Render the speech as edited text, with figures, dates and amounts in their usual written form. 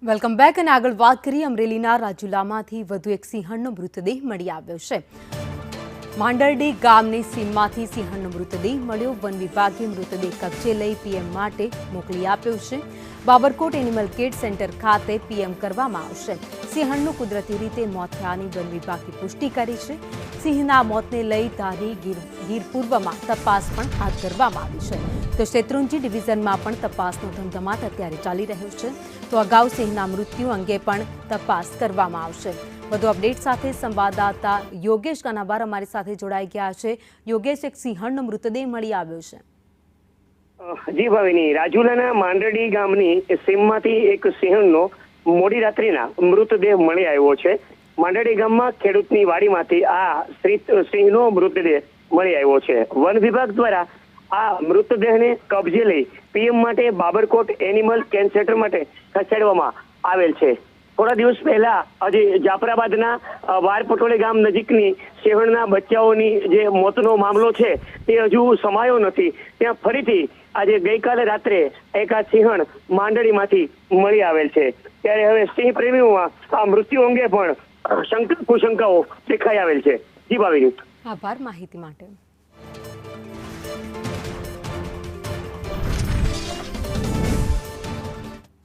Welcome back અને આગળ વાત કરીએ અમરેલીના રાજુલામાંથી વધુ એક સિંહણનો મૃતદેહ મળી આવ્યો છે। માંડરડી ગામની સીમમાંથી સિંહણનો મૃતદેહ મળ્યો। વન વિભાગે મૃતદેહ કબજે લઈ પીએમ માટે મોકલી આપ્યો છે। બાબરકોટ એનિમલ કેર સેન્ટર ખાતે પીએમ કરવામાં આવશે। સિંહણનું કુદરતી રીતે મોત થયાની વન વિભાગે પુષ્ટિ કરી છે। સિંહના મોતને લઈ ધારી ગીર પૂર્વમાં તપાસ પણ હાથ ધરવામાં આવી છે। તો શેત્રુંજી ડિવિઝનમાં પણ તપાસનો ધમધમાટ અત્યારે ચાલી રહ્યો છે। તો અગાઉ સિંહના મૃત્યુ અંગે પણ તપાસ કરવામાં આવશે। વધુ અપડેટ સાથે સંવાદદાતા યોગેશ કાનાબાર અમારી સાથે જોડાઈ ગયા છે। યોગેશ, એક સિંહણનો મૃતદેહ મળી આવ્યો છે। જી ભાવિની, રાજુલાના માંડરડી ગામની સીમમાંથી એક સિંહણનો મોડી રાત્રિના મૃતદેહ મળી આવ્યો છે। માંડરડી ગામમાં ખેડૂતની વાડીમાંથી આ સિંહનો મૃતદેહ મળી આવ્યો છે। વન વિભાગ દ્વારા આ મૃતદેહને કબજે લઈ પીએમ માટે બાબરકોટ એનિમલ કેર સેન્ટર માટે ખસેડવામાં આવેલ છે। થોડા દિવસ પહેલા આજે જાફરાબાદના વારપટોળી ગામ નજીકની સિંહણના બચ્ચાઓની જે મોતનો મામલો છે તે હજુ સમાયો નથી। ત્યાં ફરીથી આજે ગઈકાલે રાત્રે એક આ સિંહણ માંડળીમાંથી મળી આવેલ છે। ત્યારે હવે સિંહ પ્રેમીઓમાં આ મૃત્યુ અંગે પણ શંકા કુશંકાઓ દેખાઈ આવેલ છે। જી ભાવિની, આભાર માહિતી માટે।